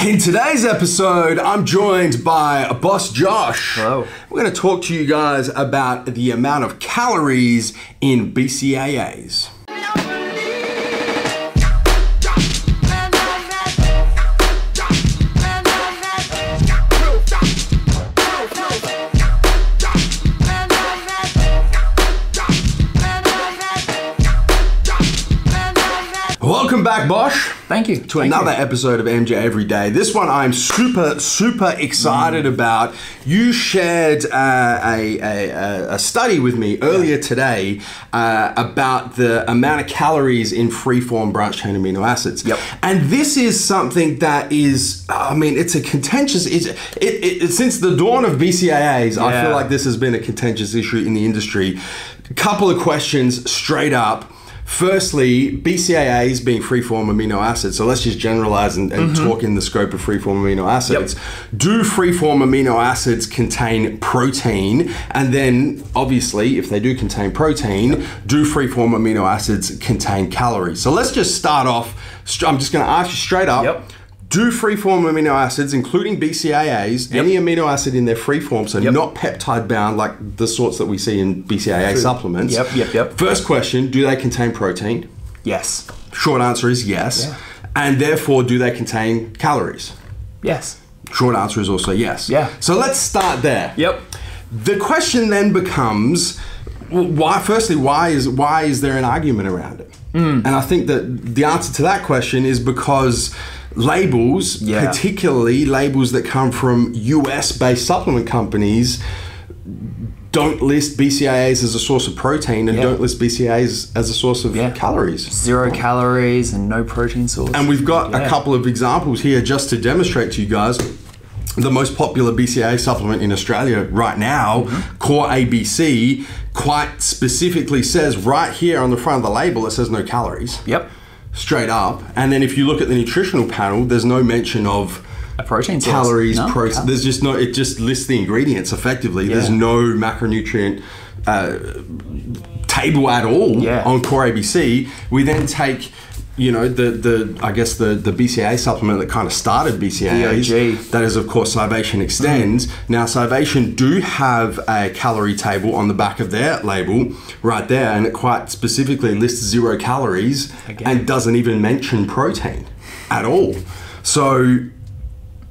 In today's episode, I'm joined by Boss Josh. Hello. We're going to talk to you guys about the amount of calories in BCAAs. Welcome back, Bosch. Thank you. To another episode of MJ Every Day. This one I'm super excited about. You shared a study with me earlier today about the amount of calories in free-form branched-chain amino acids. Yep. And this is something that is, I mean, it's a contentious, since the dawn of BCAAs, I feel like this has been a contentious issue in the industry. A couple of questions straight up. Firstly, BCAAs being free-form amino acids, so let's just generalize and talk in the scope of free-form amino acids. Yep. Do free-form amino acids contain protein? And then, obviously, if they do contain protein, do free-form amino acids contain calories? So let's just start off, I'm just gonna ask you straight up, do free-form amino acids, including BCAAs, any amino acid in their free form, so not peptide-bound like the sorts that we see in BCAA supplements. First question, do they contain protein? Yes. Short answer is yes. Yeah. And therefore, do they contain calories? Yes. Short answer is also yes. Yeah. So let's start there. Yep. The question then becomes, why is there an argument around it? And I think that the answer to that question is because labels, particularly labels that come from US-based supplement companies, don't list BCAAs as a source of protein and don't list BCAAs as a source of calories. 0 calories and no protein source. And we've got a couple of examples here just to demonstrate to you guys. The most popular BCAA supplement in Australia right now, Core ABC, quite specifically says right here on the front of the label, it says no calories. Yep. Straight up. And then if you look at the nutritional panel, there's no mention of a protein source. Calories, protein. There's just no, it just lists the ingredients effectively. There's no macronutrient table at all on Core ABC. We then take, you know, I guess the BCAA supplement that kind of started BCAAs. That is, of course, Scivation Extends. Now, Scivation do have a calorie table on the back of their label right there, and it quite specifically lists 0 calories and doesn't even mention protein at all. So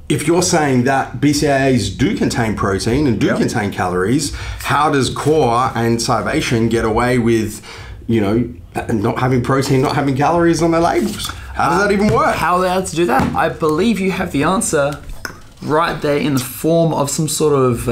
if you're saying that BCAAs do contain protein and do contain calories, how does Core and Scivation get away with, you know, not having protein, not having calories on their labels? How does that even work? How are they able to do that? I believe you have the answer right there in the form of some sort of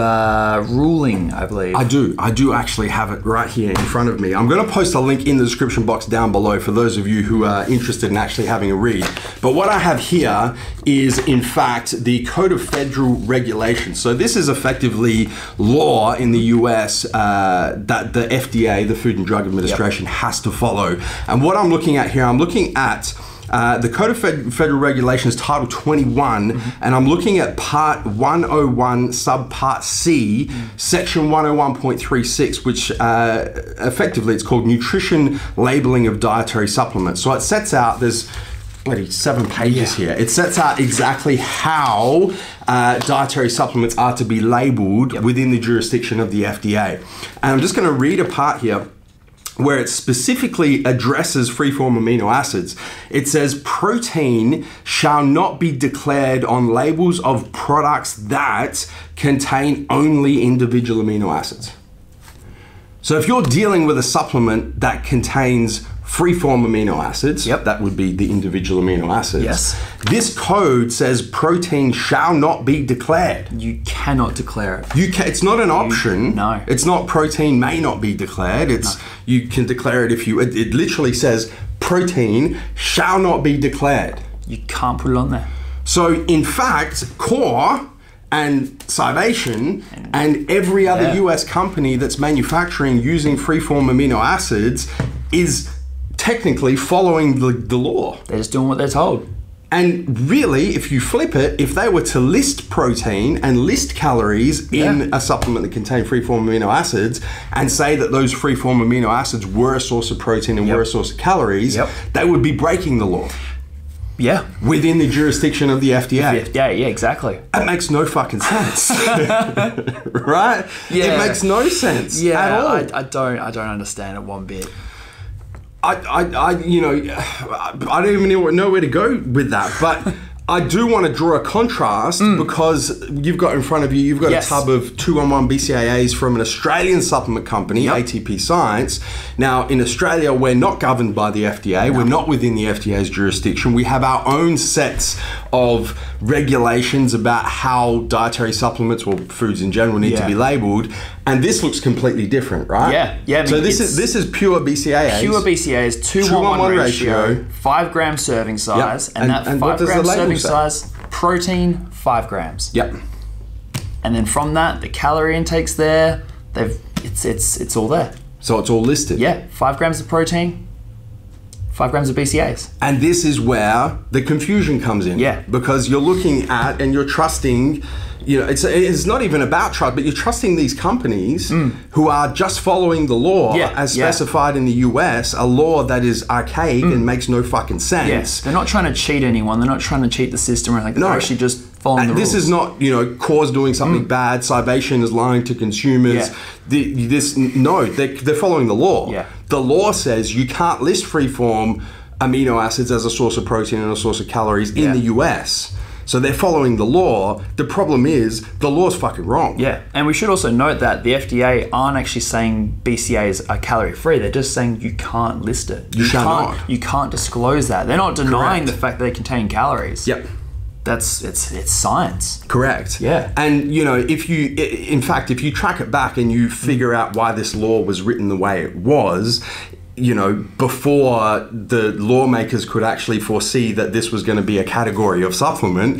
ruling, I believe. I do actually have it right here in front of me. I'm going to post a link in the description box down below for those of you who are interested in actually having a read. But what I have here is, in fact, the Code of Federal Regulations. So this is effectively law in the US that the FDA, the Food and Drug Administration, has to follow. And what I'm looking at here, I'm looking at the Code of Federal Regulations, Title 21, and I'm looking at Part 101, Subpart C, Section 101.36, which effectively it's called Nutrition Labeling of Dietary Supplements. So it sets out, there's 7 pages here. It sets out exactly how dietary supplements are to be labeled within the jurisdiction of the FDA. And I'm just going to read a part here where it specifically addresses free-form amino acids. It says, protein shall not be declared on labels of products that contain only individual amino acids. So if you're dealing with a supplement that contains free-form amino acids, that would be the individual amino acids. This code says protein shall not be declared. You cannot declare it. It's not an option. No. It's not protein may not be declared. It's you can declare it if you, it literally says protein shall not be declared. You can't put it on there. So in fact, Core and Scivation and every other US company that's manufacturing using free-form amino acids is technically following the law. They're just doing what they're told. And really, if you flip it, if they were to list protein and list calories in a supplement that contained free-form amino acids and say that those free-form amino acids were a source of protein and were a source of calories, they would be breaking the law. Yeah. Within the jurisdiction of the FDA. Yeah, exactly. That makes no fucking sense. Right? Yeah. It makes no sense at all. I don't understand it one bit. I don't even know where to go with that, but I do want to draw a contrast because you've got in front of you, a tub of 211 BCAAs from an Australian supplement company, ATP Science. Now, in Australia, we're not governed by the FDA. No. We're not within the FDA's jurisdiction. We have our own sets of regulations about how dietary supplements or foods in general need to be labelled. And this looks completely different, right? Yeah. I mean, so this is pure BCAAs. Pure BCAAs, 2-1-1 ratio, 5 gram serving size, and that 5 gram serving size, protein 5 grams. Yep. And then from that, the calorie intake's there. It's all there. So it's all listed. Yeah, 5 grams of protein, 5 grams of BCAAs. And this is where the confusion comes in. Yeah. Because you're looking at and you're trusting, it's not even about trust, but you're trusting these companies who are just following the law as specified in the US, a law that is archaic and makes no fucking sense. Yes. They're not trying to cheat anyone. They're not trying to cheat the system or anything. They're actually just following the rules. This is not, cause doing something bad. Cybation is lying to consumers. Yeah. They're following the law. Yeah. The law says you can't list free-form amino acids as a source of protein and a source of calories in the US. So they're following the law. The problem is the law's fucking wrong. Yeah, and we should also note that the FDA aren't actually saying BCAAs are calorie-free. They're just saying you can't list it. You can't disclose that. They're not denying the fact that they contain calories. Yep. It's science. Correct. Yeah. And if you track it back and you figure out why this law was written the way it was, before the lawmakers could actually foresee that this was going to be a category of supplement,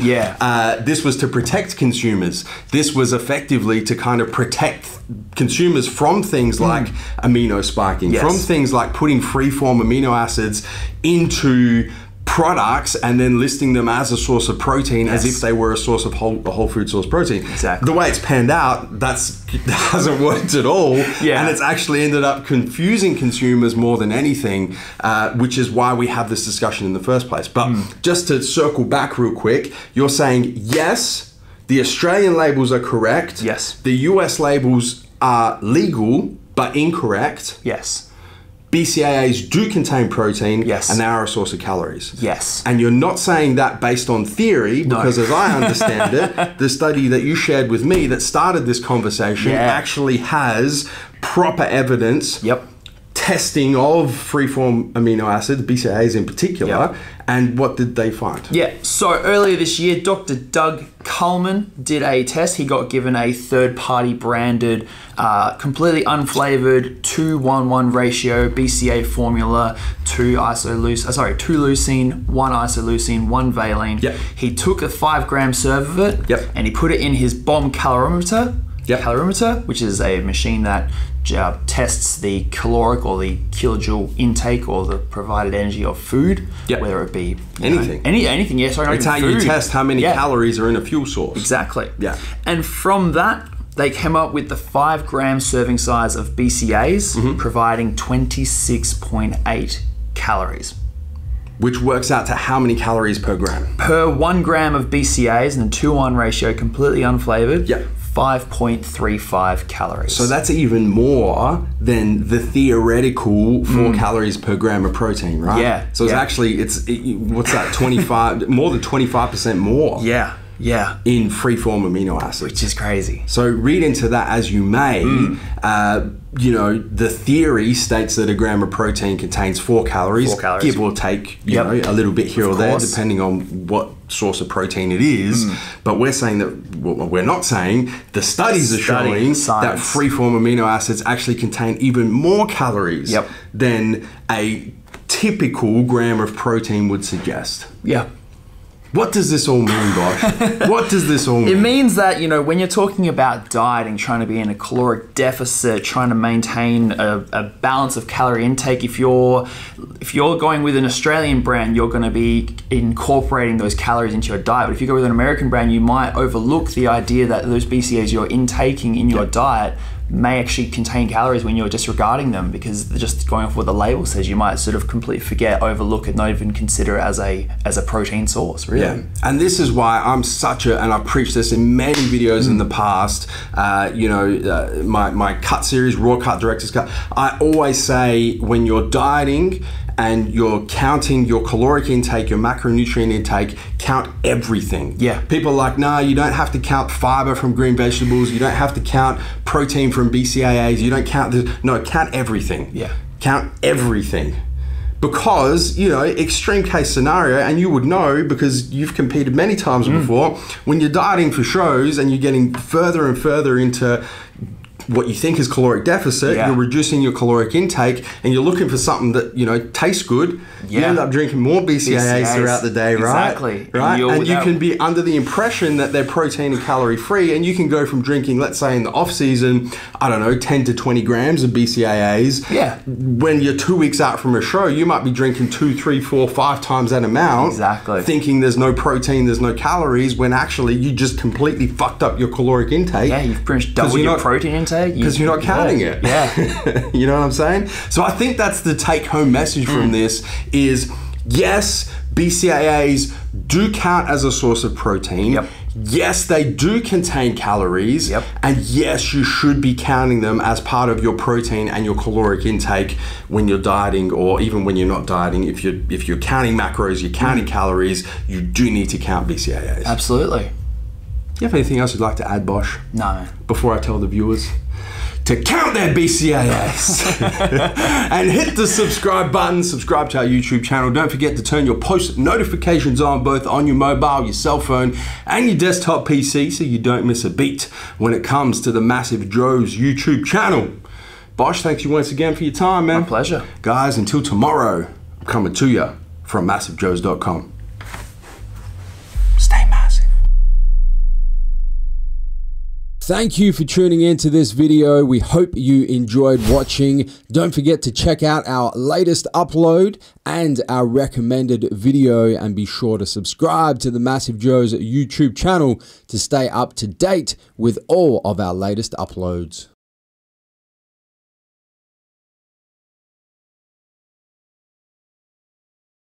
this was to protect consumers. This was effectively to kind of protect consumers from things like amino spiking, from things like putting free-form amino acids into products and then listing them as a source of protein as if they were a source of whole food source protein. Exactly. The way it's panned out, that hasn't worked at all. Yeah. And it's actually ended up confusing consumers more than anything, which is why we have this discussion in the first place. But just to circle back real quick, you're saying, yes, the Australian labels are correct. Yes. The US labels are legal, but incorrect. Yes. BCAAs do contain protein, and they are a source of calories. Yes. And you're not saying that based on theory, because as I understand it, the study that you shared with me that started this conversation actually has proper evidence, testing of free-form amino acids, BCAAs in particular, and what did they find? Yeah, so earlier this year, Dr. Doug Coleman did a test. He got given a third-party branded, completely unflavored 2-1-1 ratio BCA formula, 2 leucine, 1 isoleucine, 1 valine. Yep. He took a 5-gram serve of it, and he put it in his BOM calorimeter, which is a machine that tests the caloric or the kilojoule intake or the provided energy of food, whether it be anything. Anything. Yeah, sorry, it's how you test how many calories are in a fuel source. Exactly. Yeah. And from that, they came up with the 5-gram serving size of BCAAs, providing 26.8 calories. Which works out to how many calories per gram? Per 1 gram of BCAAs in a 2-1 ratio, completely unflavored. 5.35 calories. So that's even more than the theoretical 4 calories per gram of protein, right? Yeah. So it's actually, what's that, 25, more than 25% more. Yeah. In free-form amino acids. Which is crazy. So read into that as you may. The theory states that a gram of protein contains 4 calories, give or take, you know, a little bit here or there, depending on what source of protein it is. But we're saying that, well, we're not saying, the studies are showing that free-form amino acids actually contain even more calories than a typical gram of protein would suggest. What does this all mean, Bosch? What does this all mean? It means that, when you're talking about dieting, trying to be in a caloric deficit, trying to maintain a balance of calorie intake, if you're going with an Australian brand, you're going to be incorporating those calories into your diet. But if you go with an American brand, you might overlook the idea that those BCAAs you're intaking in your diet may actually contain calories when you're disregarding them, because just going off what the label says, you might sort of completely forget, overlook it, not even consider it as a protein source, really. Yeah, and this is why I'm and I've preached this in many videos in the past, my cut series, Raw Cut, Director's Cut, I always say when you're dieting and you're counting your caloric intake, your macronutrient intake, count everything. Yeah. People are like, nah, you don't have to count fiber from green vegetables, you don't have to count protein from BCAAs, you don't count this. No, count everything. Yeah. Count everything. Because, extreme case scenario, and you would know because you've competed many times before, when you're dieting for shows and you're getting further and further into what you think is caloric deficit, you're reducing your caloric intake, and you're looking for something that, tastes good. You end up drinking more BCAAs throughout the day, right? Exactly. Right? And you can be under the impression that they're protein and calorie free, and you can go from drinking, let's say in the off season, 10 to 20 grams of BCAAs. Yeah. When you're 2 weeks out from a show, you might be drinking 2, 3, 4, 5 times that amount. Exactly. Thinking there's no protein, there's no calories, when actually you just completely fucked up your caloric intake. Yeah, you've pretty much doubled your protein intake. Because you're not counting it. Yeah. You know what I'm saying? So I think that's the take-home message from this is, yes, BCAAs do count as a source of protein. Yep. Yes, they do contain calories. Yep. And yes, you should be counting them as part of your protein and your caloric intake when you're dieting, or even when you're not dieting. If you're counting macros, you're counting calories, you do need to count BCAAs. Absolutely. Do you have anything else you'd like to add, Bosch? No. Before I tell the viewers to count their BCAAs and hit the subscribe button, subscribe to our YouTube channel. Don't forget to turn your post notifications on, both on your mobile, your cell phone, and your desktop PC, so you don't miss a beat when it comes to the Massive Joe's YouTube channel. Bosch, thanks you once again for your time, man. My pleasure. Guys, until tomorrow, I'm coming to you from MassiveJoes.com. Stay massive. Thank you for tuning in to this video. We hope you enjoyed watching. Don't forget to check out our latest upload and our recommended video, and be sure to subscribe to the Massive Joe's YouTube channel to stay up to date with all of our latest uploads.